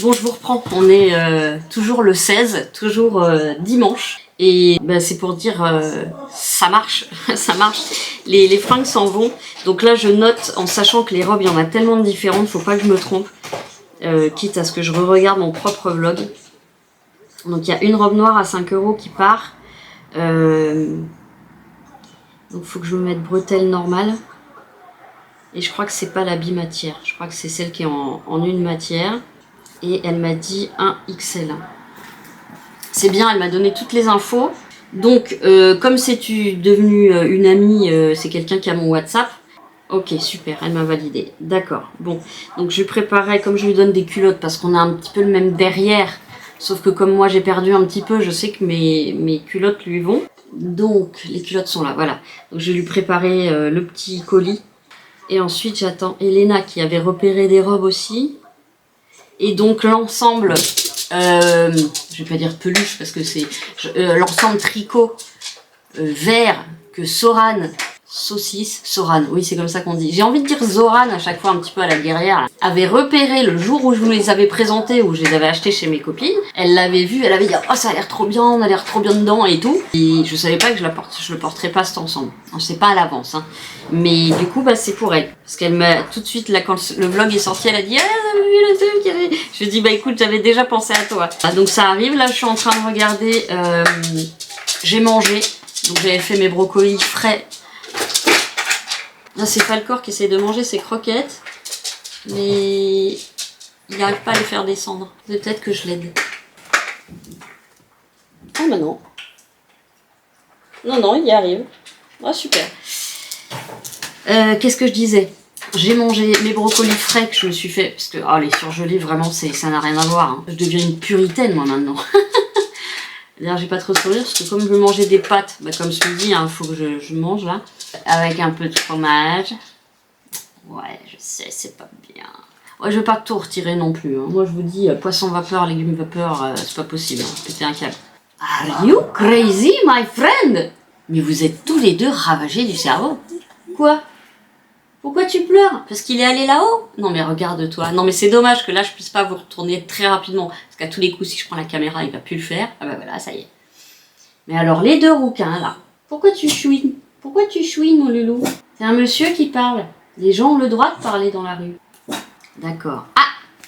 Bon, je vous reprends. On est toujours le 16, toujours dimanche. Et bah, c'est pour dire, ça marche, ça marche. Les fringues s'en vont. Donc là, je note, en sachant que les robes, il y en a tellement de différentes, faut pas que je me trompe. Quitte à ce que je re-regarde mon propre vlog. Donc il y a une robe noire à 5 € qui part. Donc il faut que je me mette bretelles normales. Et je crois que c'est pas la bimatière. Je crois que c'est celle qui est en une matière. Et elle m'a dit un XL. C'est bien, elle m'a donné toutes les infos. Donc, comme c'est devenu une amie, c'est quelqu'un qui a mon WhatsApp. Ok, super, elle m'a validé. D'accord, bon. Donc, je lui préparais, comme je lui donne des culottes, parce qu'on a un petit peu le même derrière. Sauf que comme moi, j'ai perdu un petit peu, je sais que mes culottes lui vont. Donc, les culottes sont là, voilà. Donc, je vais lui préparer le petit colis. Et ensuite, j'attends Elena qui avait repéré des robes aussi. Et donc l'ensemble, je vais pas dire peluche parce que c'est l'ensemble tricot vert que Soran, Soran, oui c'est comme ça qu'on dit. J'ai envie de dire Zoran à chaque fois un petit peu à la guerrière, avait repéré le jour où je vous les avais présentés, où je les avais achetés chez mes copines. Elle l'avait vu, elle avait dit oh ça a l'air trop bien, on a l'air trop bien dedans et tout. Et je savais pas que je le porterais pas cet ensemble. Je sais pas à l'avance, hein. Mais du coup bah c'est pour elle. Parce qu'elle m'a tout de suite là quand le vlog est sorti, elle a dit ah t'as vu le truc. Je lui ai dit bah écoute j'avais déjà pensé à toi. Ah, donc ça arrive, là je suis en train de regarder, j'ai mangé. Donc j'avais fait mes brocolis frais. Là c'est Falcor qui essaie de manger ses croquettes. Mais il n'arrive pas à les faire descendre. Peut-être que je l'aide. Ah bah non. Non, il y arrive. Ah super. Qu'est-ce que je disais? J'ai mangé mes brocolis frais que je me suis fait. Parce que les surgelés, vraiment, ça n'a rien à voir. Hein. Je deviens une puritaine moi maintenant. D'ailleurs, j'ai pas trop sourire parce que comme je veux manger des pâtes, bah, comme je me dis, il faut que je mange là. Avec un peu de fromage. Ouais, je sais, c'est pas bien. Ouais, je vais pas tout retirer non plus. Hein. Moi, je vous dis, poisson vapeur, légumes vapeur, c'est pas possible. Hein. Péter un câble. Are you crazy, my friend? Mais vous êtes tous les deux ravagés du cerveau. Quoi? Pourquoi tu pleures? Parce qu'il est allé là-haut? Non mais regarde-toi. Non mais c'est dommage que là je puisse pas vous retourner très rapidement. Parce qu'à tous les coups si je prends la caméra il va plus le faire. Ah bah voilà ça y est. Mais alors les deux rouquins là. Pourquoi tu chouines? Pourquoi tu chouines mon loulou? C'est un monsieur qui parle. Les gens ont le droit de parler dans la rue. D'accord. Ah!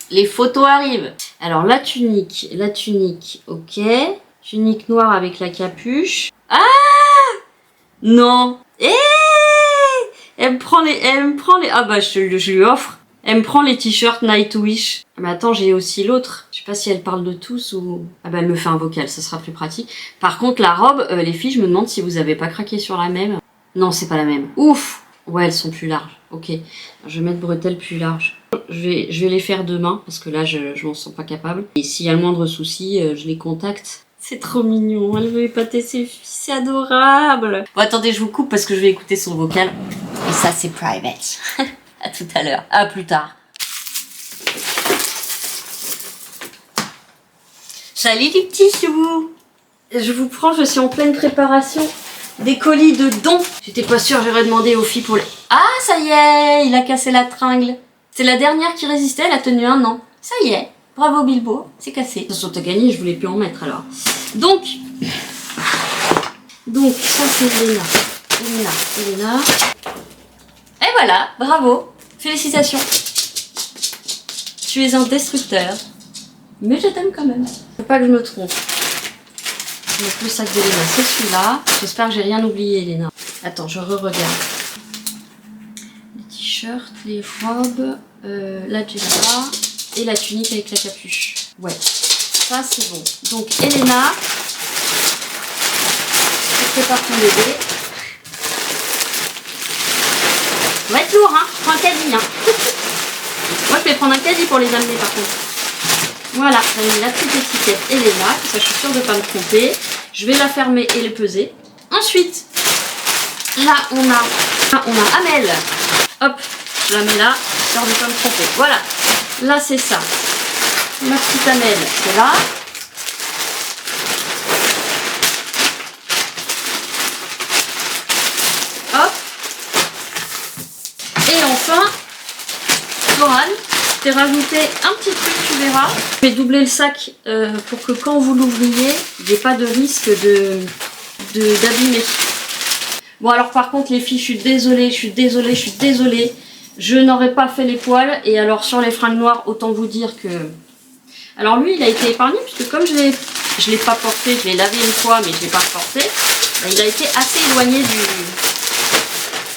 Les photos arrivent. Alors la tunique, ok. Tunique noire avec la capuche. Ah! Non. Elle me prend les... Ah bah je lui offre. Elle me prend les t-shirts Nightwish. Mais attends, j'ai aussi l'autre. Je sais pas si elle parle de tous ou... Ah bah elle me fait un vocal, ça sera plus pratique. Par contre la robe, les filles, je me demande si vous avez pas craqué sur la même. Non, c'est pas la même. Ouf! Ouais, elles sont plus larges. Ok. Je vais mettre bretelles plus larges. Je vais les faire demain, parce que là, je m'en sens pas capable. Et s'il y a le moindre souci, je les contacte. C'est trop mignon, elle veut épater ses filles, c'est adorable. Bon, attendez, je vous coupe parce que je vais écouter son vocal. Et ça, c'est private. À tout à l'heure. À plus tard. Salut les petits choux. Je vous prends, je suis en pleine préparation des colis de dons. J'étais pas sûre, j'aurais demandé aux filles pour les... Ah, ça y est, il a cassé la tringle. C'est la dernière qui résistait, elle a tenu 1 an. Ça y est. Bravo Bilbo, c'est cassé. De toute façon, t'as gagné, je voulais plus en mettre alors. Donc ça c'est Elena. Et voilà, bravo, félicitations. Tu es un destructeur. Mais je t'aime quand même. Faut pas que je me trompe. Donc le sac d'Elena, c'est celui-là. J'espère que j'ai rien oublié, Elena. Attends, je re-regarde. Les t-shirts, les robes, la djellaba. Et la tunique avec la capuche. Ouais, ça c'est bon. Donc Elena, je prépare ton bébé. Ça va être lourd, hein. Je prends un caddie, hein. Moi je vais prendre un caddie pour les amener par contre. Voilà, j'ai mis la petite étiquette Elena, ça je suis sûre de ne pas me tromper. Je vais la fermer et le peser. Ensuite, là on a Amel. Hop, je la mets là, histoire de ne pas me tromper. Voilà. Là, c'est ça. Ma petite Amel, c'est là. Hop. Et enfin, Zoran, t'ai rajouté un petit truc, tu verras. Je vais doubler le sac pour que quand vous l'ouvriez, il n'y ait pas de risque d'abîmer. Bon alors par contre les filles, je suis désolée. Je n'aurais pas fait les poils. Et alors sur les fringues noires, autant vous dire que... Alors lui, il a été épargné puisque comme je l'ai pas porté, je l'ai lavé une fois mais je l'ai pas porté, ben, il a été assez éloigné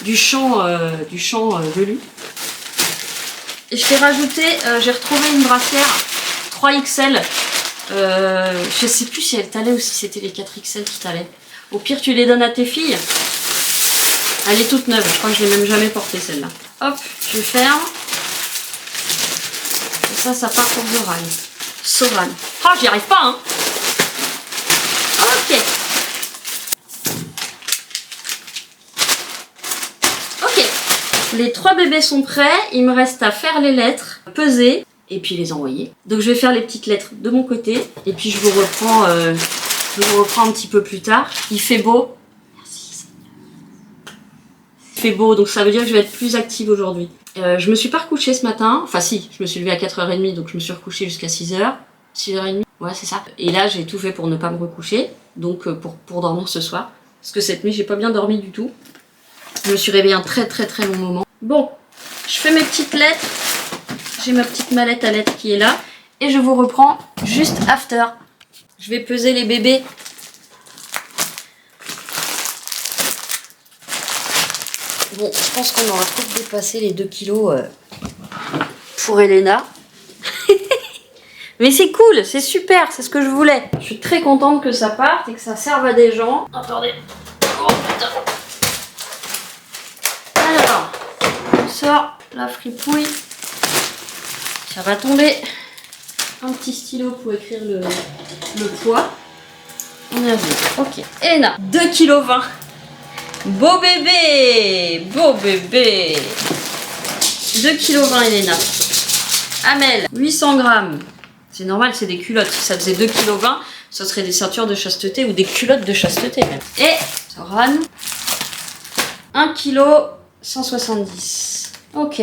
du champ velu. Et je t'ai rajouté, j'ai retrouvé une brassière 3XL. Je sais plus si elle t'allait ou si c'était les 4XL qui t'allaient. Au pire, tu les donnes à tes filles. Elle est toute neuve, je crois que je l'ai même jamais portée celle-là. Hop, je ferme. Et ça part pour Zoran. Soran. Ah, j'y arrive pas, hein. Ok. Ok. Les 3 bébés sont prêts. Il me reste à faire les lettres, peser et puis les envoyer. Donc je vais faire les petites lettres de mon côté. Et puis je vous reprends un petit peu plus tard. Il fait beau. Il fait beau, donc ça veut dire que je vais être plus active aujourd'hui. Je me suis pas recouchée ce matin. Enfin si, je me suis levée à 4h30, donc je me suis recouchée jusqu'à 6h. 6h30, ouais c'est ça. Et là j'ai tout fait pour ne pas me recoucher. Donc pour dormir ce soir. Parce que cette nuit j'ai pas bien dormi du tout. Je me suis réveillée un très long moment. Bon, je fais mes petites lettres. J'ai ma petite mallette à lettres qui est là. Et je vous reprends juste after. Je vais peser les bébés. Bon, je pense qu'on aura peut-être dépassé les 2 kilos pour Elena. Mais c'est cool, c'est super, c'est ce que je voulais. Je suis très contente que ça parte et que ça serve à des gens. Attendez. Oh putain. Alors, on sort la fripouille. Ça va tomber. Un petit stylo pour écrire le poids. On a vu. Ok. Elena, 2,20 kg. Beau bébé. Beau bébé. 2,20 kg Elena. Amel, 800 grammes. C'est normal, c'est des culottes. Si ça faisait 2,20 kg, ce serait des ceintures de chasteté ou des culottes de chasteté même. Et Zoran, 1 kg 170. Ok.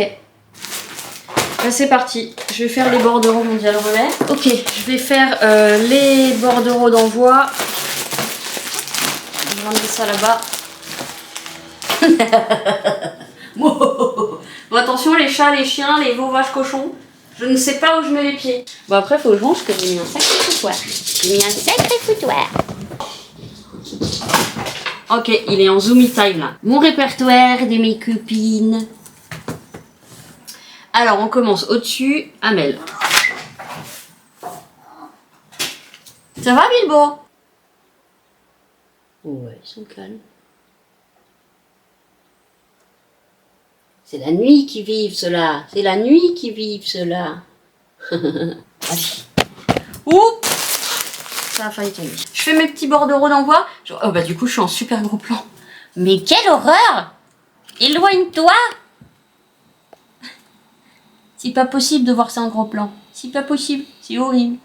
Ben, c'est parti. Je vais faire les bordereaux mondial relais. Ok, je vais faire les bordereaux d'envoi. Je vais ramener ça là-bas. Bon, attention, les chats, les chiens, les veaux, vaches, cochons. Je ne sais pas où je mets les pieds. Bon, après, il faut que je mange que j'ai mis un sacré foutoir. J'ai mis un sacré foutoir. Ok, il est en zoomy time là. Mon répertoire de mes copines. Alors, on commence au-dessus. Amel. Ça va, Bilbo? Ouais, ils sont calmes. C'est la nuit qui vivent, ceux-là. C'est la nuit qui vivent, ceux-là. Allez. Oups! Ça a failli tomber. Je fais mes petits bordereaux d'envoi. Oh bah du coup, je suis en super gros plan. Mais quelle horreur! Éloigne-toi! C'est pas possible de voir ça en gros plan. C'est pas possible. C'est horrible.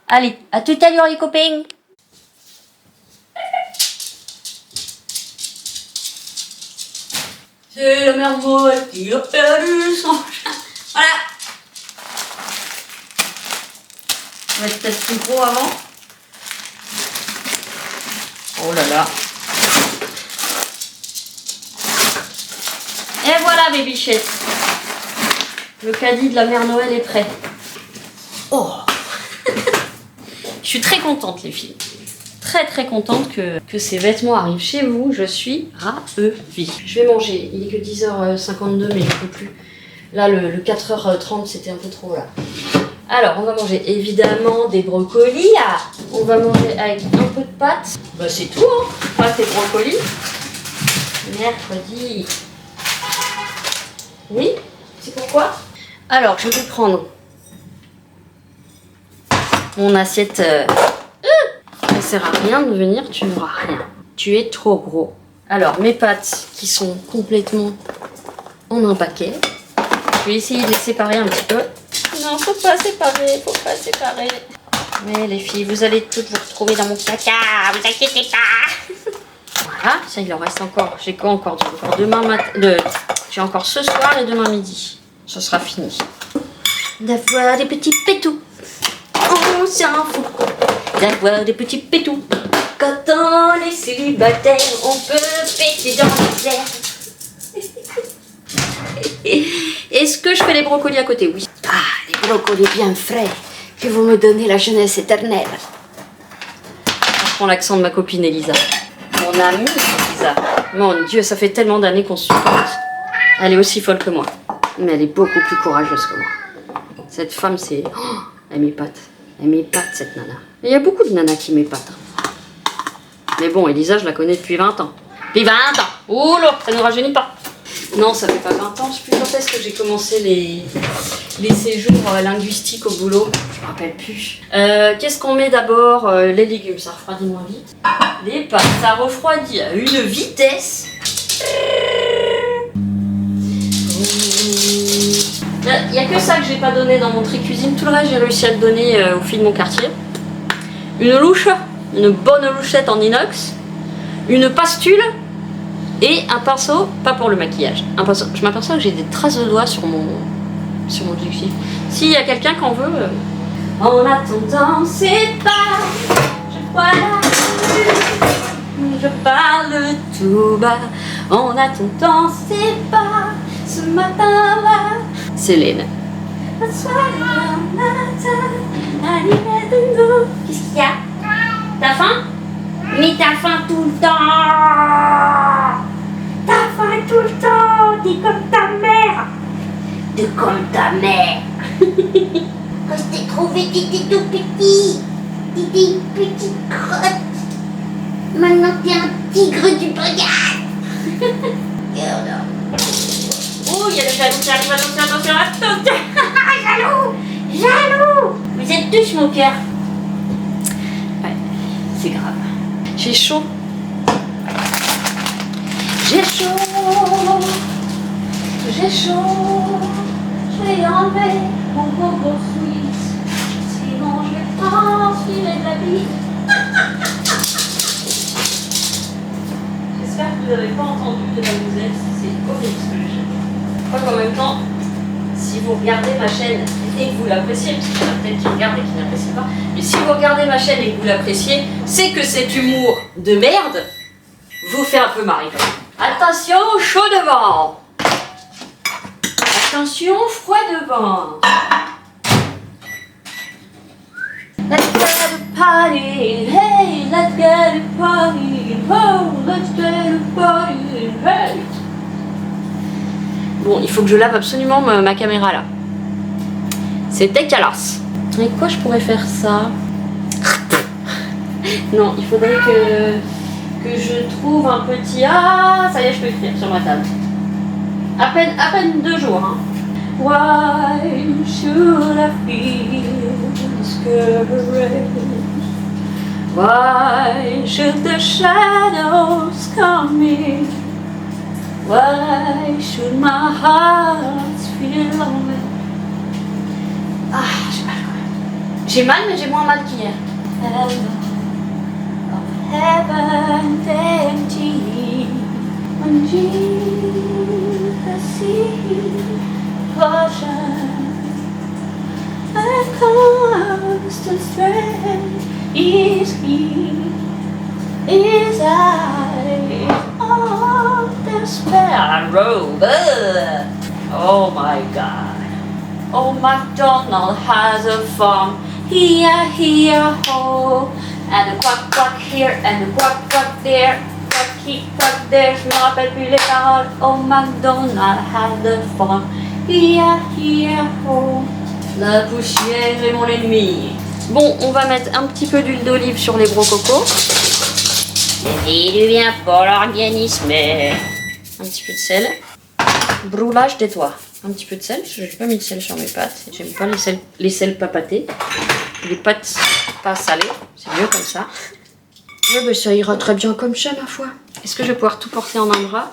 Allez, à tout à l'heure les copains! C'est la mère Noël qui a perdu son chat. Voilà. On va être peut-être plus gros avant. Oh là là. Et voilà mes bichettes. Le caddie de la mère Noël est prêt. Oh. Je suis très contente les filles. Très contente que ces vêtements arrivent chez vous. Je suis ravie. Je vais manger. Il est que 10h52 mais je ne peux plus. Là le 4h30 c'était un peu trop là. Alors on va manger évidemment des brocolis. Ah, on va manger avec un peu de pâtes. Bah c'est tout hein. Pâtes et brocolis. Mercredi. Oui, c'est pourquoi. Alors je vais prendre mon assiette. Ça sert à rien de venir, tu n'auras rien. Tu es trop gros. Alors, mes pâtes qui sont complètement en un paquet. Je vais essayer de les séparer un petit peu. Non, faut pas séparer, faut pas séparer. Mais les filles, vous allez toutes vous retrouver dans mon placard, vous inquiétez pas. Voilà, ça il en reste encore. J'ai quoi encore? J'ai encore demain matin. J'ai encore ce soir et demain midi. Ça sera fini. d'avoir des petits pétous. On s'en fout d'avoir des petits pétous. Quand on est célibataire, on peut péter dans les airs. Est-ce que je fais les brocolis à côté? Oui. Ah, les brocolis bien frais que vous me donnez la jeunesse éternelle. Je prends l'accent de ma copine Elisa. Mon amie Elisa. Mon Dieu, ça fait tellement d'années qu'on se supporte. Elle est aussi folle que moi. Mais elle est beaucoup plus courageuse que moi. Cette femme, c'est... Oh, elle m'épate. Elle m'épate, cette nana. Et il y a beaucoup de nanas qui m'épatent. Mais bon, Elisa, je la connais depuis 20 ans. Depuis 20 ans. Oh là, ça ne rajeunit pas. Non, ça fait pas 20 ans. Je sais plus quand est-ce que j'ai commencé les séjours linguistiques au boulot. Je me rappelle plus. Qu'est-ce qu'on met d'abord? Les légumes, ça refroidit moins vite. Les pâtes, ça refroidit à une vitesse. Il n'y a que ça que j'ai pas donné dans mon tri cuisine. Tout le reste, j'ai réussi à le donner aux filles de mon quartier. Une louche, une bonne louchette en inox, une pastule et un pinceau, pas pour le maquillage. Un pinceau. Je m'aperçois que j'ai des traces de doigts sur mon objectif. S'il y a quelqu'un qui en veut... En attendant, c'est pas... Je parle tout bas. En attendant, c'est pas... Ce matin-là... Céline. Qu'est-ce qu'il y a? T'as faim? Mais t'as faim tout le temps! T'as faim tout le temps! T'es comme ta mère! T'es comme ta mère! Quand je t'ai trouvé, t'étais tout petit! T'étais une petite crotte! Maintenant t'es un tigre du brigade! Oh, il y a le jaloux qui arrive, attention! Jaloux! Jaloux! Vous êtes tous mon cœur! Ouais, c'est grave. J'ai chaud. J'ai chaud. J'ai chaud. Je vais enlever mon bobo suisse. Sinon je vais transpirer de la vie. J'espère que vous n'avez pas entendu de la musette. C'est horrible ce que j'ai. Je crois qu'en même temps, si vous regardez ma chaîne et que vous l'appréciez, parce qu'il y en a peut-être qui regardent et qui n'apprécient pas, mais si vous regardez ma chaîne et que vous l'appréciez, c'est que cet humour de merde vous fait un peu marrer. Attention, chaud devant. Attention, froid devant. Let's get a party, hey, let's get a party, oh, let's get a party, hey. Bon, il faut que je lave absolument ma caméra là. C'est dégueulasse. Et quoi je pourrais faire ça? Non, il faudrait que je trouve un petit... Ah, ça y est, je peux écrire sur ma table. À peine 2 jours. Hein. Why should I feel discouraged? Why should the shadows come in? Why should my heart feel lonely? Ah, j'ai mal quand même. J'ai mal, mais j'ai moins mal qu'hier. Heaven empty when Jesus sees caution and constant strength is He, His eyes of despair. Oh my God. Oh, MacDonald has a farm. Here, here, ho. And a quack, quack here, and a quack, quack there. Quacky, quack there, je me rappelle plus les paroles. Oh, MacDonald has a farm. Here, here, ho. La poussière est mon ennemi. Bon, on va mettre un petit peu d'huile d'olive sur les brococos. Et du bien pour l'organisme. Un petit peu de sel. Broulage des doigts. Un petit peu de sel, je n'ai pas mis de sel sur mes pâtes. J'aime pas les sels pas pâtés. Les pâtes pas salées, c'est mieux comme ça. Ouais, bah, ça ira très bien comme ça, ma foi. Est-ce que je vais pouvoir tout porter en un bras?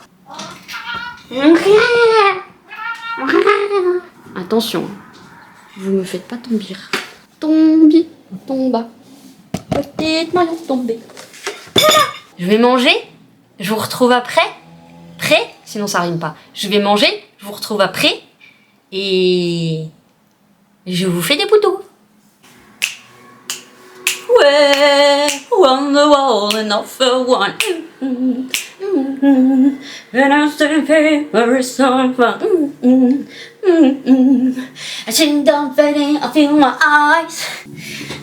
Attention, vous me faites pas tomber. Tombi, tomba. Petite maillon tombée. Voilà. Je vais manger, je vous retrouve après. Prêt? Sinon ça rime pas. Je vais manger, je vous retrouve après. Et Je vous fais des poutous. Ouais, on the wall and off for one. And I'm still paper song for I think I'm fading, I feel my eyes.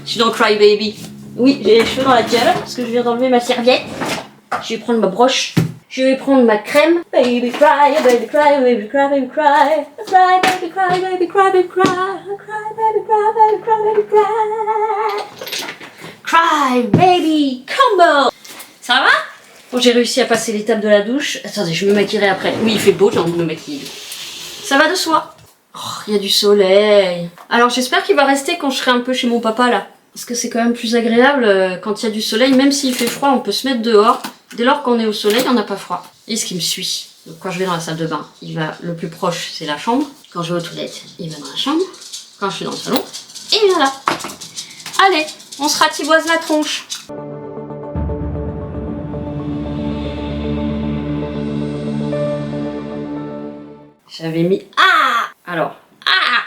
Je suis dans Cry Baby. Oui, j'ai les cheveux dans la gueule parce que je viens d'enlever ma serviette. Je vais prendre ma broche. Je vais prendre ma crème. Baby cry, baby cry, baby cry, baby cry. Cry, baby cry, baby cry, baby cry. Cry, baby cry, baby cry, baby cry. Cry, baby, combo. Ça va? Bon, j'ai réussi à passer l'étape de la douche. Attendez, je me maquillerai après. Oui, il fait beau, j'ai envie de me maquiller. Ça va de soi. Oh, il y a du soleil. Alors, j'espère qu'il va rester quand je serai un peu chez mon papa, là. Parce que c'est quand même plus agréable quand il y a du soleil. Même s'il fait froid, on peut se mettre dehors. Dès lors qu'on est au soleil, on n'a pas froid. Et ce qui me suit. Donc, quand je vais dans la salle de bain, il va le plus proche, c'est la chambre. Quand je vais aux toilettes, il va dans la chambre. Quand je suis dans le salon, il vient là. Allez, on se ratiboise la tronche. J'avais mis... Ah! Alors... Ah!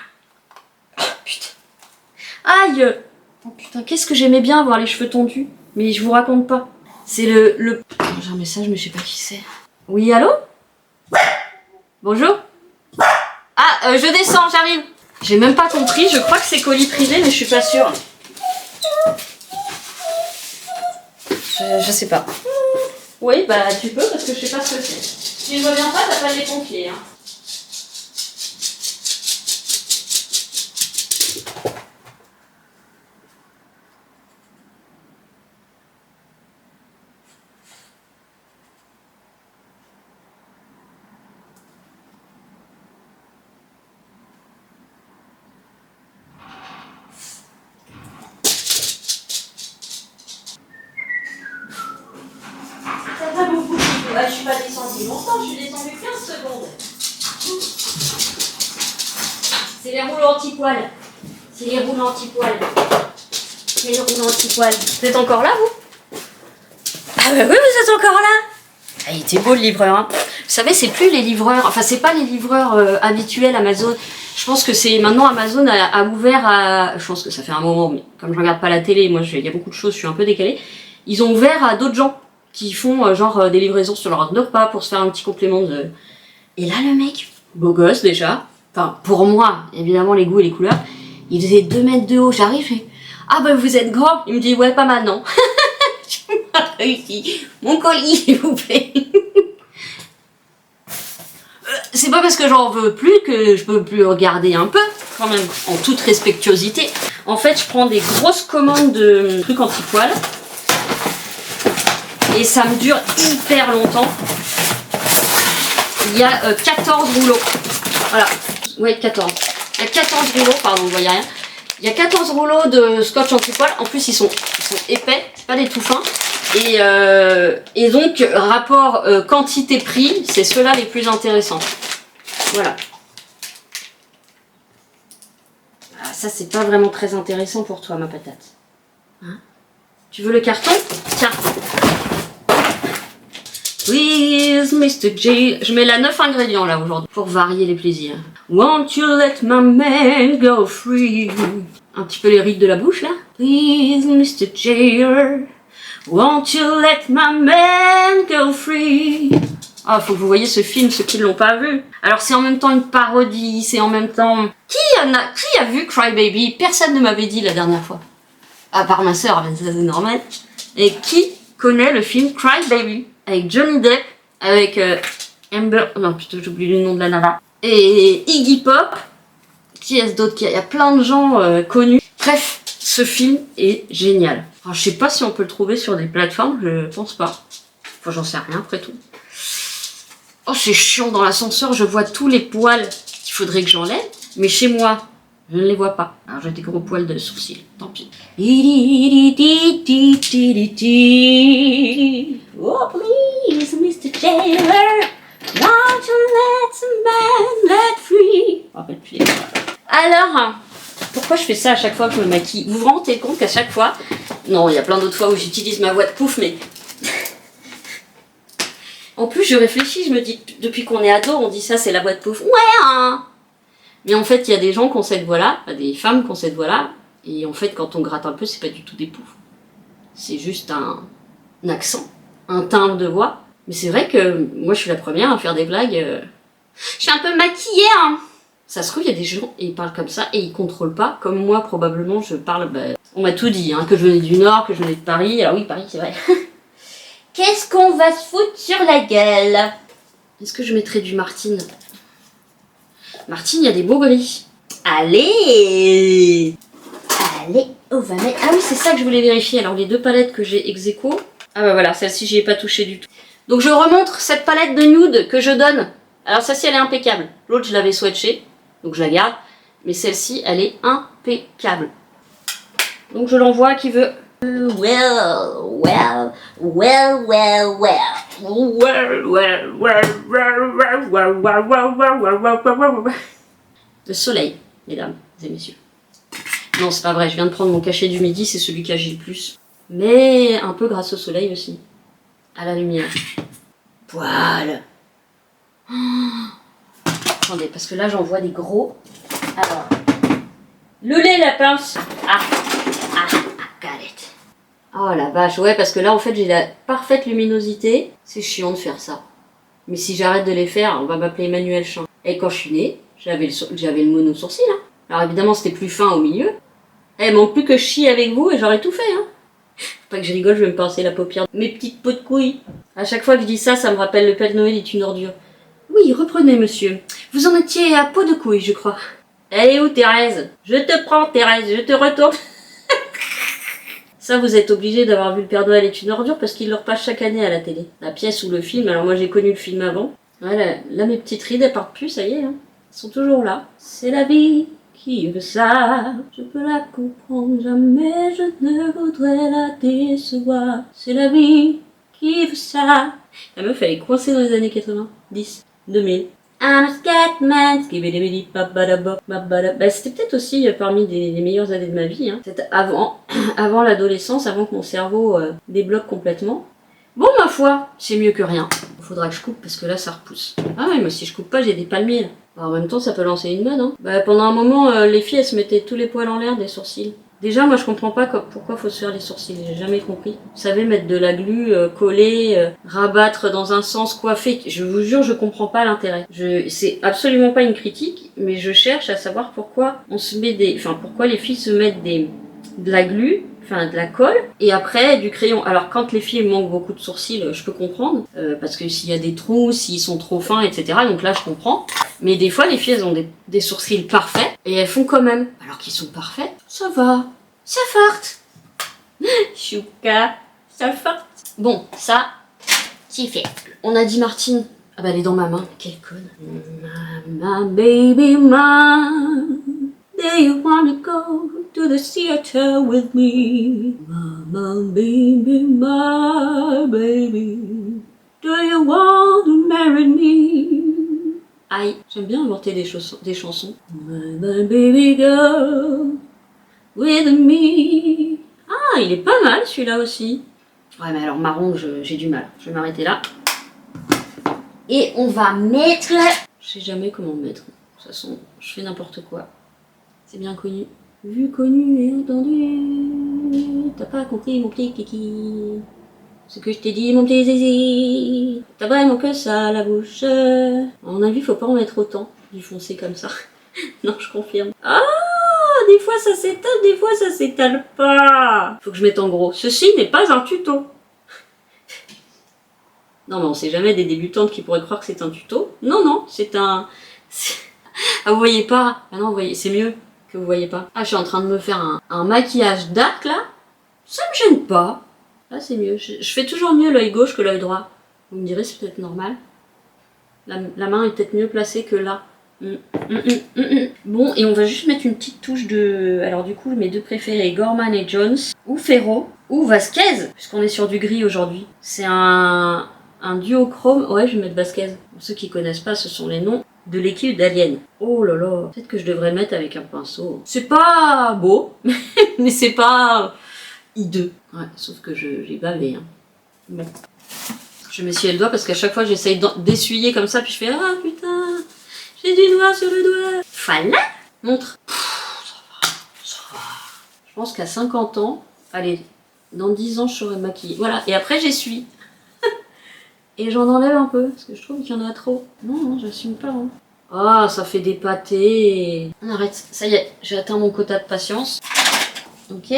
Oh, putain. Aïe! Oh putain, qu'est-ce que j'aimais bien avoir les cheveux tondus. Mais je vous raconte pas. C'est le... J'ai un message, mais je sais pas qui c'est. Oui, allô? Bonjour? Ah, je descends, j'arrive. J'ai même pas compris, je crois que c'est colis privé, mais je suis pas sûre. Je sais pas. Oui, bah tu peux, parce que je sais pas ce que c'est. Si je reviens pas, t'as pas les pompiers, hein. Bah, je suis pas descendue longtemps, je suis descendue 15 secondes. C'est les rouleaux anti-poils. C'est les rouleaux anti-poils. C'est les rouleaux anti-poils. Vous êtes encore là, vous? Ah bah oui, vous êtes encore là. Ah, il était beau le livreur, hein. Vous savez, c'est plus les livreurs, enfin c'est pas les livreurs habituels Amazon. Je pense que c'est maintenant Amazon a ouvert à... Je pense que ça fait un moment, mais comme je regarde pas la télé, moi il y a beaucoup de choses, je suis un peu décalée. Ils ont ouvert à d'autres gens qui font genre des livraisons sur leur heure de repas pour se faire un petit complément de... Et là le mec, beau gosse déjà, enfin pour moi, évidemment les goûts et les couleurs, il faisait 2 mètres de haut, j'arrive et... Ah bah vous êtes grand. Il me dit ouais pas maintenant. J'ai pas réussi. Mon colis s'il vous plaît. C'est pas parce que j'en veux plus que je peux plus regarder un peu, quand même, en toute respectuosité. En fait je prends des grosses commandes de trucs anti-poils. Et ça me dure hyper longtemps. Il y a 14 rouleaux. Voilà. Ouais, 14. Il y a 14 rouleaux, pardon, vous voyez rien. Il y a 14 rouleaux de scotch anti-poil. En plus, ils sont épais, c'est pas des tout fins. Et donc, rapport quantité-prix, c'est ceux-là les plus intéressants. Voilà. Ah, ça, c'est pas vraiment très intéressant pour toi, ma patate. Hein? Tu veux le carton? Tiens. Please, Mr. J. Je mets la 9 ingrédients là aujourd'hui pour varier les plaisirs. Won't you let my man go free? Un petit peu les rides de la bouche là. Please, Mr. J. Won't you let my man go free? Ah, faut que vous voyez ce film, ceux qui ne l'ont pas vu. Alors c'est en même temps une parodie, c'est en même temps... Qui a vu Cry Baby? Personne ne m'avait dit la dernière fois. À part ma soeur, ça c'est normal. Et qui connaît le film Cry Baby? Avec Johnny Depp, avec Amber... Non, plutôt j'oublie le nom de la nana. Et Iggy Pop. Qui est-ce d'autre? Il y a plein de gens connus. Bref, ce film est génial. Alors, je sais pas si on peut le trouver sur des plateformes, je pense pas. Enfin, j'en sais rien après tout. Oh, c'est chiant, dans l'ascenseur, je vois tous les poils qu'il faudrait que j'enlève. Mais chez moi, je ne les vois pas. Alors, j'ai des gros poils de sourcils, tant pis. Oh, please, Mr. Taylor, won't you let some man let free? Je me rappelle plus. Alors, pourquoi je fais ça à chaque fois que je me maquille? Vous vous rendez compte qu'à chaque fois... Non, il y a plein d'autres fois où j'utilise ma voix de pouf, mais... En plus, je réfléchis, je me dis, depuis qu'on est ado, on dit ça, c'est la voix de pouf. Ouais, hein. Mais en fait, il y a des gens qui ont cette voix-là, des femmes qui ont cette voix-là, et en fait, quand on gratte un peu, c'est pas du tout des poufs. C'est juste un accent, un timbre de voix. Mais c'est vrai que moi, je suis la première à faire des blagues. Je suis un peu maquillée, hein. Ça se trouve, il y a des gens, et ils parlent comme ça, et ils contrôlent pas. Comme moi, probablement, je parle... on m'a tout dit, hein, que je venais du Nord, que je venais de Paris. Alors oui, Paris, c'est vrai. Qu'est-ce qu'on va se foutre sur la gueule? Est-ce que je mettrais du Martine? Martine, il y a des beaux gris. Allez, on va mettre... Ah oui, c'est ça que je voulais vérifier. Alors, les 2 palettes que j'ai ex aequo. Ah bah voilà, celle-ci, j'y ai pas touché du tout. Donc, je remontre cette palette de nude que je donne. Alors, celle-ci, elle est impeccable. L'autre, je l'avais swatchée, donc je la garde. Mais celle-ci, elle est impeccable. Donc, je l'envoie à qui veut. Le soleil, mesdames et messieurs. Non, c'est pas vrai, je viens de prendre mon cachet du midi, c'est celui qui agit le plus. Mais un peu grâce au soleil aussi. À la lumière. Poil. Attendez, parce que là j'en vois des gros. Alors. Le lait, la pince. Got it. Oh la vache, ouais, parce que là en fait j'ai la parfaite luminosité. C'est chiant de faire ça. Mais si j'arrête de les faire, on va m'appeler Emmanuel Chin. Et quand je suis née, j'avais le mono sourcil. Hein. Alors évidemment c'était plus fin au milieu. Eh, manque plus que je chie avec vous et j'aurais tout fait. Hein. Faut pas que je rigole, je vais me pincer la paupière. Mes petites peaux de couilles. À chaque fois que je dis ça, ça me rappelle le Père Noël est une ordure. Oui, reprenez monsieur. Vous en étiez à peau de couille, je crois. Elle est où Thérèse? Je te prends Thérèse, je te retourne. Ça, vous êtes obligé d'avoir vu le Père Noël est une ordure parce qu'il le repasse chaque année à la télé. La pièce ou le film, alors moi j'ai connu le film avant. Voilà, là mes petites rides elles partent plus, ça y est. Hein. Elles sont toujours là. C'est la vie qui veut ça. Je peux la comprendre, jamais je ne voudrais la décevoir. C'est la vie qui veut ça. La meuf elle est coincée dans les années 80, 10, 2000. I'm a Scatman, c'était peut-être aussi parmi les meilleures années de ma vie. Hein. C'était avant l'adolescence, avant que mon cerveau débloque complètement. Bon, ma foi, c'est mieux que rien. Faudra que je coupe parce que là, ça repousse. Ah ouais, mais si je coupe pas, j'ai des palmiers. Là. Alors, en même temps, ça peut lancer une mode. Hein. Bah, pendant un moment, les filles, elles se mettaient tous les poils en l'air des sourcils. Déjà, moi, je comprends pas pourquoi faut se faire les sourcils. J'ai jamais compris. Vous savez, mettre de la glu, coller, rabattre dans un sens, coiffer. Je vous jure, je comprends pas l'intérêt. C'est absolument pas une critique, mais je cherche à savoir pourquoi on se met pourquoi les filles se mettent de la glu, de la colle, et après du crayon. Alors quand les filles manquent beaucoup de sourcils, je peux comprendre, parce que s'il y a des trous, s'ils sont trop fins, etc. Donc là, je comprends. Mais des fois, les filles, elles ont des sourcils parfaits, et elles font quand même. Alors qu'ils sont parfaits, ça va, ça farte. Chouka, ça farte. Bon, ça, c'est fait. On a dit Martine. Ah bah elle est dans ma main, quelle conne. My baby, mine. Do you wanna go to the theater with me? Mama, baby, my baby. Do you want to marry me? Aïe, j'aime bien inventer des chansons. My baby girl, with me. Ah, il est pas mal celui-là aussi. Ouais, mais alors marron, j'ai du mal. Je vais m'arrêter là. Et on va mettre... Je sais jamais comment mettre. De toute façon, je fais n'importe quoi. C'est bien connu. Vu, connu et entendu. T'as pas compris mon petit kiki. Ce que je t'ai dit, mon petit zizi. T'as vraiment que ça à la bouche. À mon avis, faut pas en mettre autant. Du foncé comme ça. Non, je confirme. Ah, des fois ça s'étale, des fois ça s'étale pas. Faut que je mette en gros. Ceci n'est pas un tuto. Non, mais on sait jamais des débutantes qui pourraient croire que c'est un tuto. Non, non, c'est un... Ah, vous voyez pas? Ah non, vous voyez, c'est mieux que vous voyez pas. Ah, je suis en train de me faire un maquillage dark, là. Ça me gêne pas. Là, c'est mieux. Je fais toujours mieux l'œil gauche que l'œil droit. Vous me direz, c'est peut-être normal. La main est peut-être mieux placée que là. Bon, et on va juste mettre une petite touche de... Alors du coup, mes deux préférés, Gorman et Jones, ou Ferro, ou Vasquez, puisqu'on est sur du gris aujourd'hui. C'est un duochrome. Ouais, je vais mettre Vasquez. Pour ceux qui connaissent pas, ce sont les noms de l'équipe d'Alien. Oh là là, peut-être que je devrais mettre avec un pinceau. C'est pas beau, mais c'est pas hideux. Ouais, sauf que j'ai bavé. Hein. Bon. Je m'essuie le doigt parce qu'à chaque fois j'essaye d'essuyer comme ça, puis je fais ah putain, j'ai du noir sur le doigt. Voilà. Montre. Ça va. Je pense qu'à 50 ans, allez, dans 10 ans, je serai maquillée. Voilà, et après j'essuie. Et j'en enlève un peu, parce que je trouve qu'il y en a trop. Non, j'assume pas. Hein. Ah, ça fait des pâtés. On arrête. Ça y est, j'ai atteint mon quota de patience. Ok.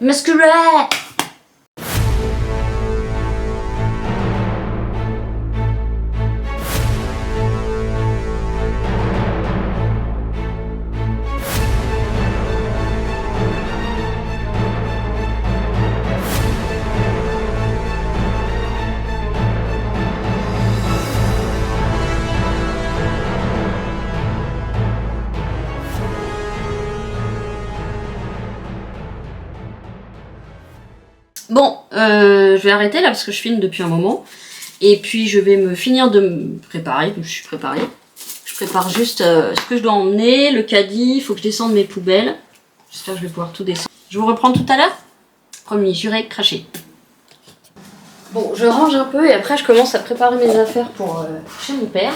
Mascara. Bon, je vais arrêter là parce que je filme depuis un moment. Et puis je vais me finir de me préparer. Je suis préparée. Je prépare juste ce que je dois emmener, le caddie. Il faut que je descende mes poubelles. J'espère que je vais pouvoir tout descendre. Je vous reprends tout à l'heure. Promis, j'irai cracher. Bon, je range un peu et après je commence à préparer mes affaires pour chez mon père.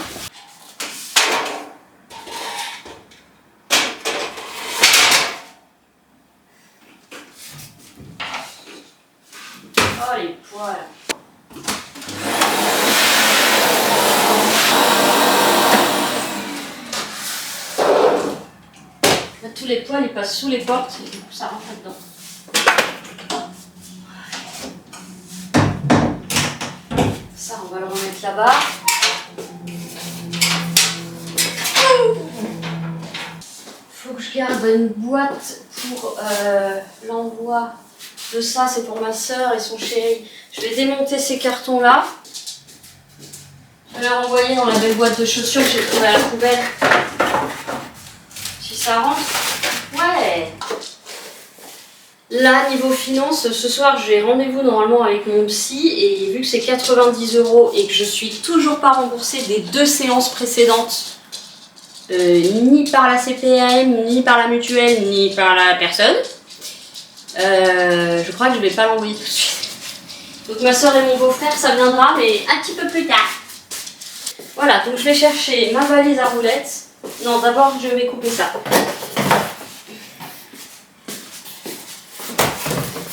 Oh les poils. Là, tous les poils ils passent sous les portes et du coup ça rentre dedans. Ça on va le remettre là-bas. Faut que je garde une boîte pour l'envoi de ça, c'est pour ma soeur et son chéri. Je vais démonter ces cartons là. Je vais les renvoyer dans la belle boîte de chaussures que j'ai trouvée à la poubelle. Si ça rentre. Ouais. Là, niveau finance, ce soir j'ai rendez-vous normalement avec mon psy et vu que c'est 90 € et que je suis toujours pas remboursée des 2 séances précédentes, ni par la CPAM, ni par la mutuelle, ni par la personne, je crois que je vais pas l'envoyer tout de suite. Donc ma soeur et mon beau-frère, ça viendra, mais un petit peu plus tard. Voilà, donc je vais chercher ma valise à roulettes. Non, d'abord je vais couper ça.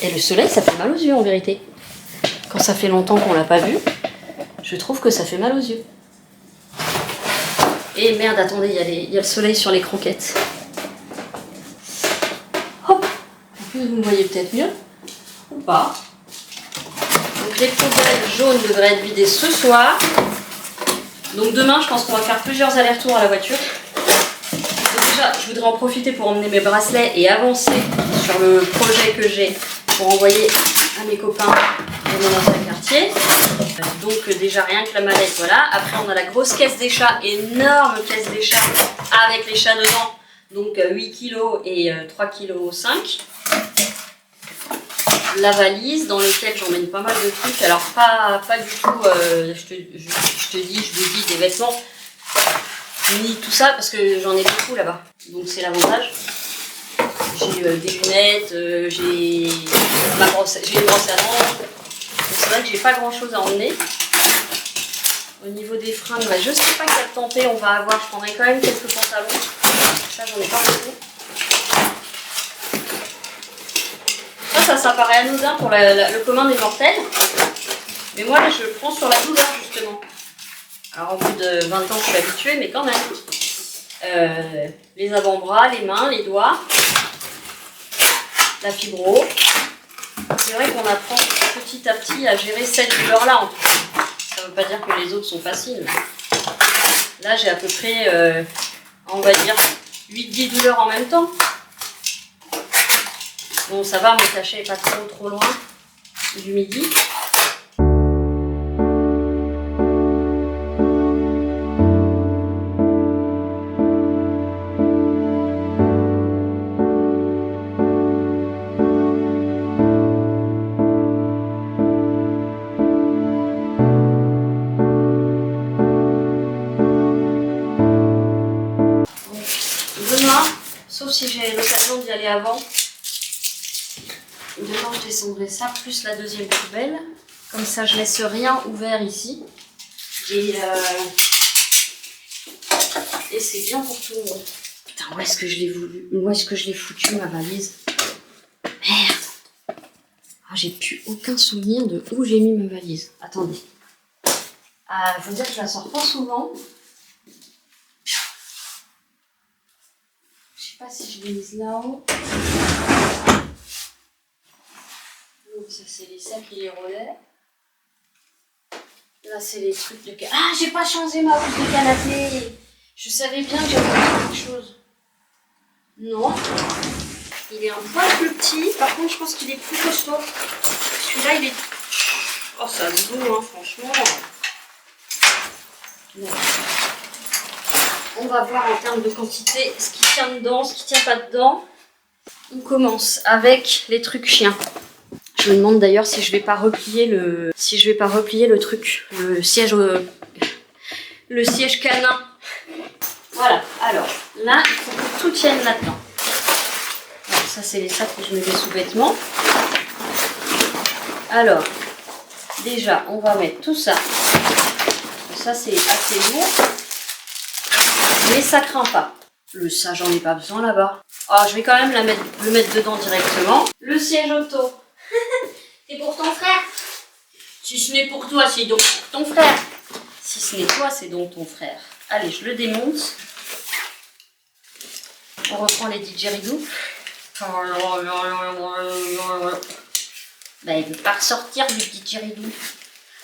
Et le soleil, ça fait mal aux yeux en vérité. Quand ça fait longtemps qu'on l'a pas vu, je trouve que ça fait mal aux yeux. Et merde, attendez, il y a le soleil sur les croquettes. Hop. En plus, vous me voyez peut-être mieux. Ou pas. Donc les poubelles jaunes devraient être vidées ce soir. Donc demain, je pense qu'on va faire plusieurs allers-retours à la voiture. Donc déjà, je voudrais en profiter pour emmener mes bracelets et avancer sur le projet que j'ai pour envoyer à mes copains de mon ancien quartier. Donc déjà rien que la mallette, voilà. Après on a la grosse caisse des chats, énorme caisse des chats avec les chats dedans. Donc 8 kg et 3,5 kg. La valise dans laquelle j'emmène pas mal de trucs. Alors pas du tout, je vous dis des vêtements, ni tout ça parce que j'en ai beaucoup là-bas. Donc c'est l'avantage. J'ai des lunettes, j'ai une brosse à dents. C'est vrai que j'ai pas grand chose à emmener. Au niveau des fringues, bah, je sais pas quelle tempée on va avoir. Je prendrai quand même quelques pantalons. Ça, j'en ai pas beaucoup. Ça paraît anodin pour le commun des mortels. Mais moi, là, je prends sur la douleur, justement. Alors, au bout de 20 ans, je suis habituée, mais quand même. Les avant-bras, les mains, les doigts. La fibro. C'est vrai qu'on apprend petit à petit à gérer cette douleur-là, en tout cas. Ça ne veut pas dire que les autres sont faciles. Là, j'ai à peu près, on va dire, 8-10 douleurs en même temps. Bon, ça va, mon cachet n'est pas trop loin du midi. Sauf si j'ai l'occasion d'y aller avant. Demain, je descendrai ça, plus la deuxième poubelle. Comme ça, je laisse rien ouvert ici. Et c'est bien pour tout le monde. Putain, où est-ce que je l'ai voulu? Où est-ce que je l'ai foutu, ma valise? Merde. Ah, j'ai plus aucun souvenir de où j'ai mis ma valise. Attendez. Faut dire que je la sors pas souvent. Je sais pas si je l'ai mise là-haut. Donc ça c'est les sacs et les relais. Là c'est les trucs de... Ah, j'ai pas changé ma housse de canapé. Je savais bien que j'avais quelque chose. Non. Il est un poil plus petit. Par contre je pense qu'il est plus costaud. Celui-là il est... Oh ça se vaut hein, franchement. Bon. On va voir en termes de quantité ce qui tient dedans, ce qui tient pas dedans. On commence avec les trucs chiens. Je me demande d'ailleurs si je vais pas replier le truc, le siège canin. Voilà. Alors là, il faut que tout tienne là-dedans. Ça c'est les sacs que je mets des sous-vêtements. Alors déjà, on va mettre tout ça. Ça c'est assez lourd. Mais ça craint pas. Ça, j'en ai pas besoin là-bas. Oh, je vais quand même le mettre dedans directement. Le siège auto. C'est pour ton frère. Si ce n'est pour toi, c'est donc pour ton frère. Si ce n'est toi, c'est donc ton frère. Allez, je le démonte. On reprend les didgeridoo. Bah, il veut pas ressortir du didgeridoo.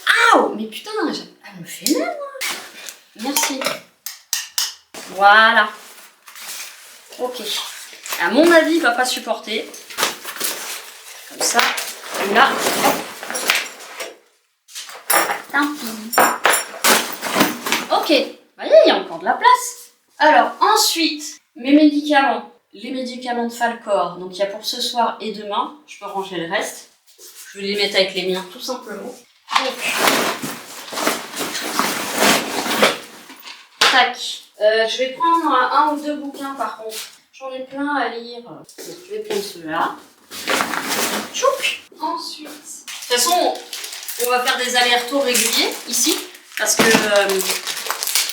Ah, mais putain, elle me fait mal, moi. Merci. Voilà. Ok. À mon avis, il va pas supporter. Comme ça. Et là. Tant pis. Ok. Vous voyez, il y a encore de la place. Alors, ensuite, mes médicaments. Les médicaments de Falcor. Donc, il y a pour ce soir et demain. Je peux ranger le reste. Je vais les mettre avec les miens, tout simplement. Donc. Tac. Je vais prendre un ou deux bouquins par contre. J'en ai plein à lire. Donc, je vais prendre ceux-là. Tchouk. Ensuite. De toute façon, on va faire des allers-retours réguliers ici. Parce que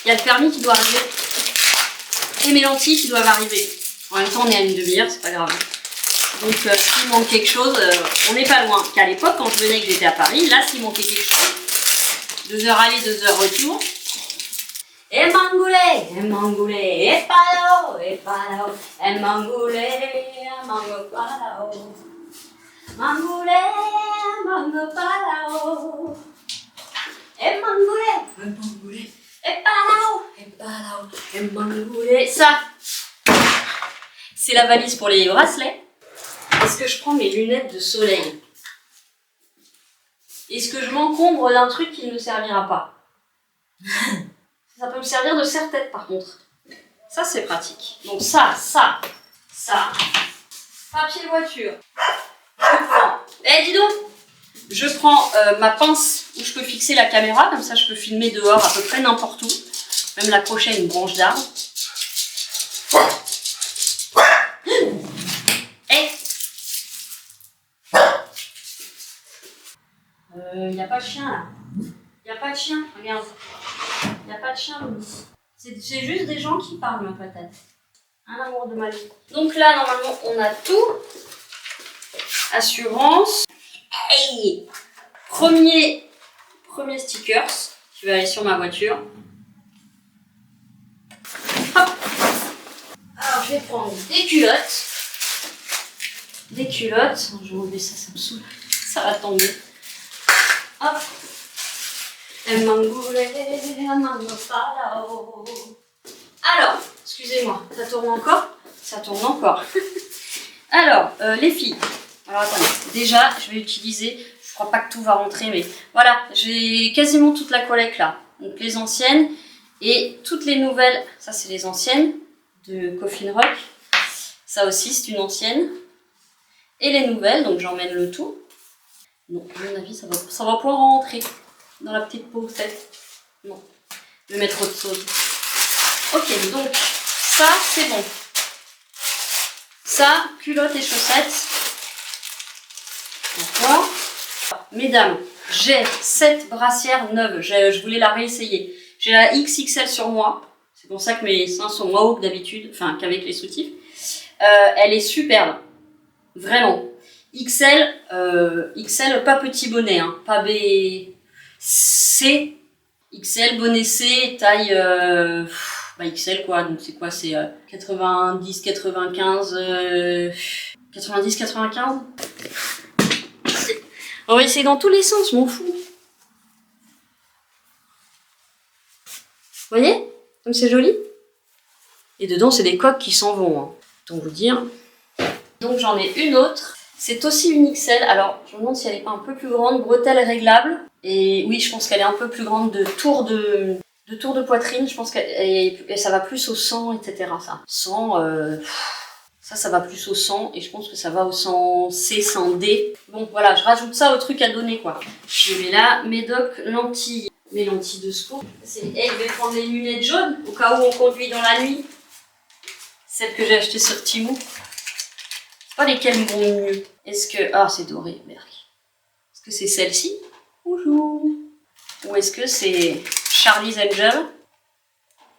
y a le permis qui doit arriver. Et mes lentilles qui doivent arriver. En même temps, on est à une demi-heure, c'est pas grave. Donc, s'il manque quelque chose, on n'est pas loin. Qu'à l'époque, quand je venais et que j'étais à Paris, là, s'il manquait quelque chose, 2 heures aller, 2 heures retour. Et mangoulé, et palo, et mangoulé, mango palao. Mangoulé, mango palao. Et mangoulé, et mangoulé. Ça, c'est la valise pour les bracelets. Est-ce que je prends mes lunettes de soleil? Est-ce que je m'encombre d'un truc qui ne me servira pas? Ça peut me servir de serre-tête par contre. Ça c'est pratique. Donc ça. Papier voiture. Je prends. Dis donc. Je prends ma pince où je peux fixer la caméra. Comme ça je peux filmer dehors à peu près n'importe où. Même l'accrocher à une branche d'arbre. Il n'y a pas de chien là. Il n'y a pas de chien, regarde. Il n'y a pas de chien, c'est juste des gens qui parlent, ma patate. Un amour de ma vie. Donc là, normalement, on a tout. Assurance. Hey, premier stickers qui va aller sur ma voiture. Hop. Alors, je vais prendre des culottes. Des culottes. Je vais enlever ça, ça me saoule. Ça va tomber. Hop. Alors, excusez-moi, ça tourne encore? Ça tourne encore. Alors, les filles. Alors attendez, déjà, je vais utiliser, je crois pas que tout va rentrer, mais voilà, j'ai quasiment toute la collecte là. Donc les anciennes et toutes les nouvelles, ça c'est les anciennes de Coffin Rock. Ça aussi c'est une ancienne. Et les nouvelles, donc j'emmène le tout. Non, à mon avis, ça va pouvoir rentrer dans la petite pochette. Non, je vais mettre autre chose. Ok, donc ça, c'est bon. Ça, culottes et chaussettes. D'accord. Mesdames, j'ai cette brassière neuve. Je voulais la réessayer. J'ai la XXL sur moi. C'est pour ça que mes seins sont moins hauts que d'habitude, enfin qu'avec les soutifs. Elle est superbe, vraiment. XL, XL pas petit bonnet, hein, pas B, C. XL bonnet C, taille XL quoi, donc c'est quoi, c'est 90, 95, 90, 95. On va essayer dans tous les sens, je m'en fous. Vous voyez comme c'est joli? Et dedans, c'est des coques qui s'en vont. Hein. Autant vous dire. Donc j'en ai une autre. C'est aussi une XL. Alors, je me demande si elle n'est pas un peu plus grande. Bretelle réglable. Et oui, je pense qu'elle est un peu plus grande de tour de poitrine. Je pense que ça va plus au 100, etc. Ça. 100, ça va plus au 100. Et je pense que ça va au 100 C, 100 D. Bon, voilà, je rajoute ça au truc à donner, quoi. Je mets là mes lentilles. Mes lentilles de secours. Je vais prendre les lunettes jaunes au cas où on conduit dans la nuit. Celles que j'ai achetées sur Temu. C'est pas lesquelles vont mieux. Est-ce que... Ah, c'est doré, merde. Est-ce que c'est celle-ci? Bonjour. Ou est-ce que c'est Charlie's Angel?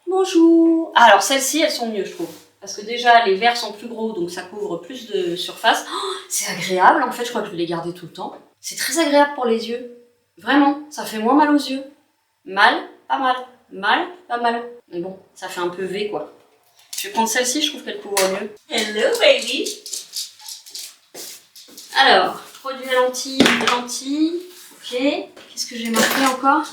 Bonjour. Ah, alors celles-ci, elles sont mieux, je trouve. Parce que déjà, les verres sont plus gros, donc ça couvre plus de surface. Oh, c'est agréable, en fait, je crois que je vais les garder tout le temps. C'est très agréable pour les yeux. Vraiment, ça fait moins mal aux yeux. Mal, pas mal. Mal, pas mal. Mais bon, ça fait un peu V, quoi. Je vais prendre celle-ci, je trouve qu'elle couvre mieux. Hello, baby! Alors, produit à lentilles. Ok. Qu'est-ce que j'ai marqué encore?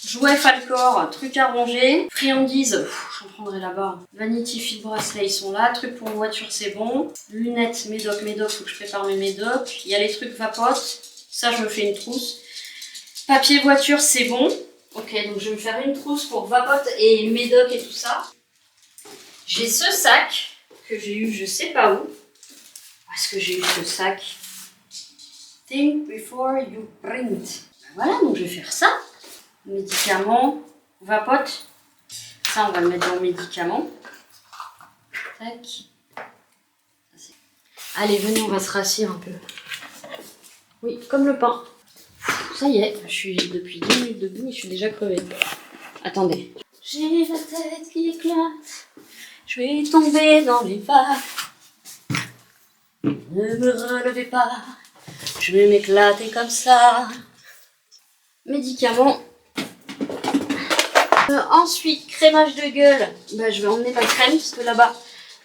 Jouet Falcor, truc à ronger. Friandises, j'en prendrai là-bas. Vanity Fit Bracelet, ils sont là. Truc pour voiture, c'est bon. Lunettes, médoc, faut que je prépare mes médocs. Il y a les trucs vapotes. Ça, je me fais une trousse. Papier voiture, c'est bon. Ok, donc je vais me faire une trousse pour vapote et médoc et tout ça. J'ai ce sac que j'ai eu je sais pas où. Où est-ce que j'ai eu ce sac? Think before you print. Ben voilà, donc je vais faire ça. Médicaments, vapote. Ça, on va le mettre dans médicaments. Tac. Allez, venez, on va se rassir un peu. Oui, comme le pain. Ça y est, je suis depuis 10 minutes debout et je suis déjà crevée. Attendez. J'ai la tête qui éclate. Je vais tomber dans les vagues. Ne me relevez pas. Je vais m'éclater comme ça. Médicaments. Ensuite, crémage de gueule. Bah, je vais emmener ma crème parce que là-bas,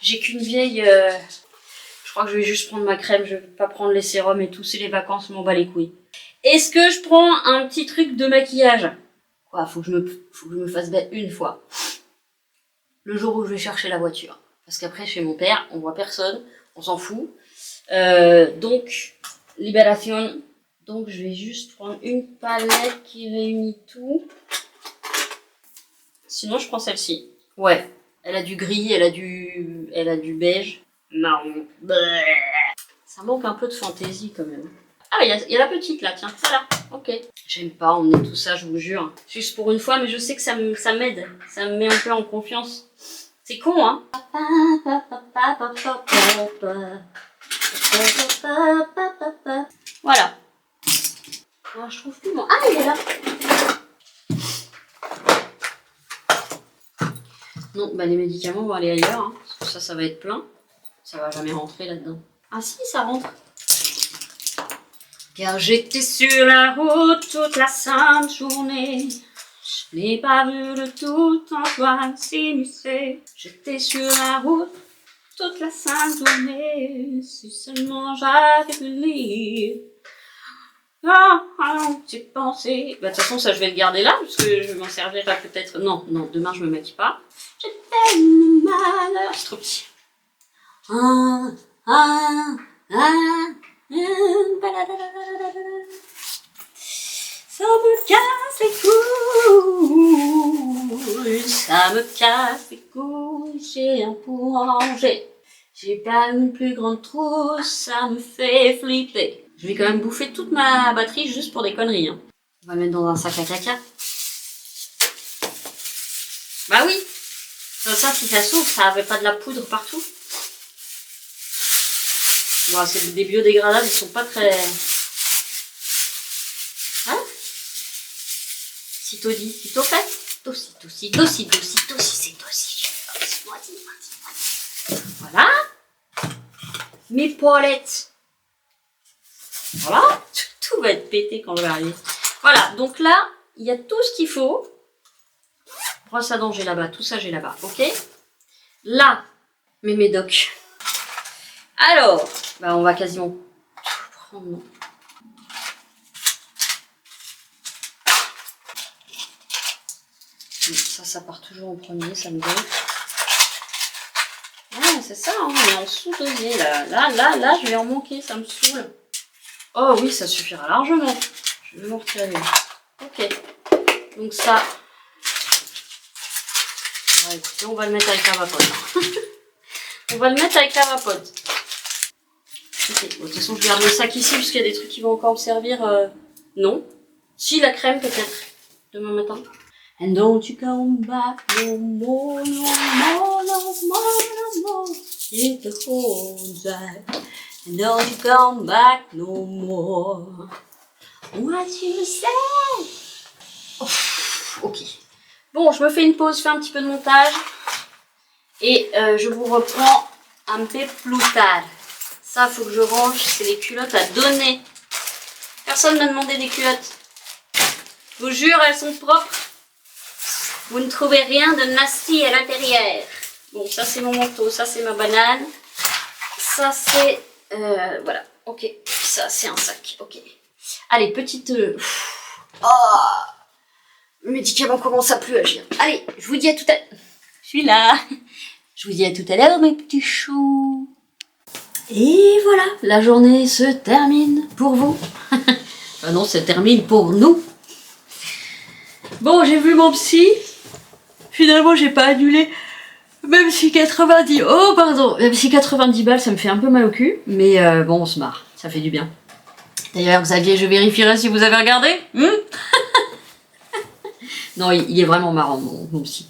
j'ai qu'une vieille... Je crois que je vais juste prendre ma crème. Je vais pas prendre les sérums et tout. C'est les vacances, je m'en bats les couilles. Est-ce que je prends un petit truc de maquillage? Quoi, faut que je me fasse bête une fois. Le jour où je vais chercher la voiture. Parce qu'après, chez mon père, on voit personne. On s'en fout. Donc, libération. Donc, je vais juste prendre une palette qui réunit tout. Sinon, je prends celle-ci. Ouais. Elle a du gris, elle a du beige. Marron. Ça manque un peu de fantaisie quand même. Ah, il y a la petite là, tiens, ça là. Ok. J'aime pas emmener tout ça, je vous jure. Juste pour une fois, mais je sais que ça m'aide. Ça me met un peu en confiance. C'est con, hein? Voilà. Oh, je trouve plus mon... Ah, il est là. Non, bah les médicaments vont aller ailleurs. Hein, parce que ça va être plein. Ça va jamais rentrer là-dedans. Ah si, ça rentre. Car j'étais sur la route toute la sainte journée. Je n'ai pas vu le tout Antoine s'immiscer. J'étais sur la route toute la sainte journée. Si seulement j'avais pu lire. Ah, j'ai pensé. Bah de toute façon, ça je vais le garder là, parce que je m'en servirai peut-être. Non, demain je me maquille pas. J'ai tellement malheur. C'est trop petit. Ça me casse les couilles, ça me casse les couilles, j'ai un pour manger. J'ai pas une plus grande trousse, ça me fait flipper. Je vais quand même bouffer toute ma batterie juste pour des conneries. Hein. On va mettre dans un sac à caca. Bah oui, comme ça si ça s'ouvre, ça avait pas de la poudre partout. Bon, c'est des biodégradables, ils sont pas très... Hein? Sitôt dit, sitôt fait. Dossi, dossi, dossi, dossi, dossi, c'est dossi. Voilà. Mes poilettes. Voilà. Tout va être pété quand je vais arriver. Voilà, donc là, il y a tout ce qu'il faut. Brosse à dents, j'ai là-bas. Tout ça, j'ai là-bas. Ok. Là, mes médocs. Alors, bah, on va quasiment tout prendre. Ça part toujours en premier, ça me donne. Ah, c'est ça, hein, on est en sous-dosé là. Là, je vais en manquer, ça me saoule. Oh oui, ça suffira largement. Je vais m'en retirer. Ok. Donc ça. Ouais, écoutez, on va le mettre avec la vapote. On va le mettre avec la vapote. Ok, bon, de toute façon, je garde le sac ici, puisqu'il y a des trucs qui vont encore me servir. Non. Si, la crème peut-être. Demain matin. And don't you come back no more, no more, no more, no more. Hit the whole back. And don't you come back no more. What you say? Oh, ok. Bon, je me fais une pause, fais un petit peu de montage. Et je vous reprends un peu plus tard. Ça, faut que je range. C'est les culottes à donner. Personne m'a demandé des culottes. Je vous jure, elles sont propres. Vous ne trouvez rien de nasty à l'intérieur. Bon, ça c'est mon manteau, ça c'est ma banane. Ça c'est... voilà, ok. Ça c'est un sac, ok. Allez, petite... Oh, le médicament commence à plus agir. Allez, je vous dis à tout à l'heure. Je suis là. Je vous dis à tout à l'heure, mes petits choux. Et voilà, la journée se termine pour vous. Enfin non, se termine pour nous. Bon, j'ai vu mon psy. Finalement, j'ai pas annulé. Même si 90... Oh, pardon. Même si 90 balles, ça me fait un peu mal au cul. Mais bon, on se marre. Ça fait du bien. D'ailleurs, Xavier, je vérifierai si vous avez regardé. Non, il est vraiment marrant, mon psy.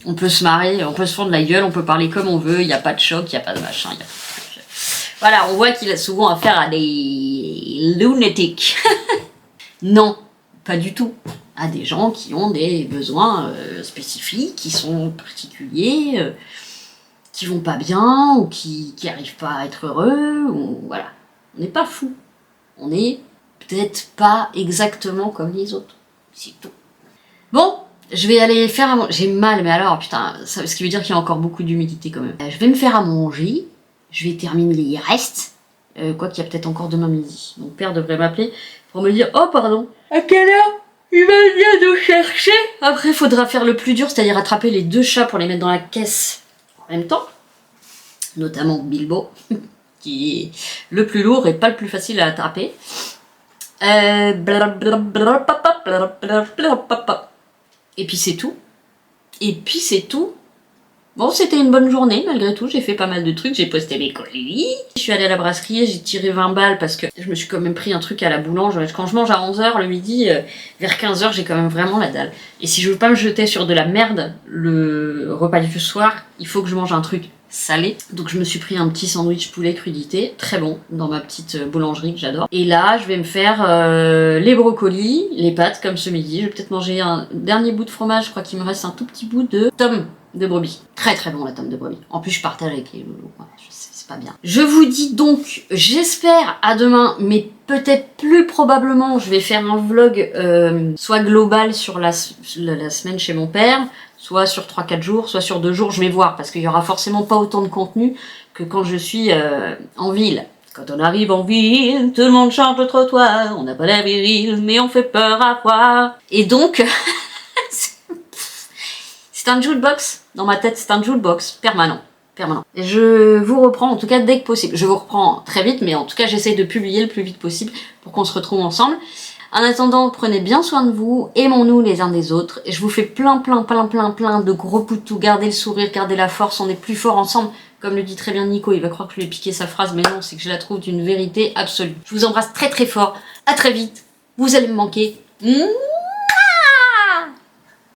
On peut se marrer, on peut se fendre la gueule, on peut parler comme on veut. Il n'y a pas de choc, il n'y a pas de machin. Y a pas de truc. Voilà, on voit qu'il a souvent affaire à des lunatiques. Non, pas du tout. À des gens qui ont des besoins spécifiques, qui sont particuliers, qui vont pas bien, ou qui arrivent pas à être heureux, ou voilà. On n'est pas fou. On est peut-être pas exactement comme les autres. C'est tout. Bon, je vais aller faire à manger. J'ai mal, mais alors, putain, ça, ce qui veut dire qu'il y a encore beaucoup d'humidité quand même. Je vais me faire à manger, je vais terminer les restes, quoi qu'il y a peut-être encore demain midi. Mon père devrait m'appeler pour me dire « Oh, pardon, à quelle heure ? Il va venir nous chercher !» Après, il faudra faire le plus dur, c'est-à-dire attraper les 2 chats pour les mettre dans la caisse en même temps. Notamment Bilbo, qui est le plus lourd et pas le plus facile à attraper. Et puis c'est tout. Et puis c'est tout. Bon, c'était une bonne journée, malgré tout. J'ai fait pas mal de trucs. J'ai posté mes colis. Je suis allée à la brasserie, j'ai tiré 20 balles parce que je me suis quand même pris un truc à la boulange. Quand je mange à 11h le midi, vers 15h, j'ai quand même vraiment la dalle. Et si je veux pas me jeter sur de la merde le repas du soir, il faut que je mange un truc salé. Donc je me suis pris un petit sandwich poulet crudité, très bon, dans ma petite boulangerie que j'adore. Et là, je vais me faire les brocolis, les pâtes comme ce midi. Je vais peut-être manger un dernier bout de fromage. Je crois qu'il me reste un tout petit bout de tome de brebis. Très très bon la tome de brebis. En plus, je partage avec les loulous. Ouais, je sais, c'est pas bien. Je vous dis donc, j'espère à demain, mais peut-être plus probablement, je vais faire un vlog soit global sur la semaine chez mon père, soit sur 3-4 jours, soit sur 2 jours, je vais voir, parce qu'il y aura forcément pas autant de contenu que quand je suis en ville. Quand on arrive en ville, tout le monde chante au trottoir, on n'a pas la viril, mais on fait peur à voir. Et donc, c'est un jukebox, dans ma tête c'est un jukebox permanent. Et je vous reprends en tout cas dès que possible. Je vous reprends très vite, mais en tout cas j'essaie de publier le plus vite possible pour qu'on se retrouve ensemble. En attendant, prenez bien soin de vous, aimons-nous les uns des autres. Et je vous fais plein de gros poutous. Gardez le sourire, gardez la force, on est plus fort ensemble. Comme le dit très bien Nico, il va croire que je lui ai piqué sa phrase, mais non, c'est que je la trouve d'une vérité absolue. Je vous embrasse très très fort, à très vite, vous allez me manquer.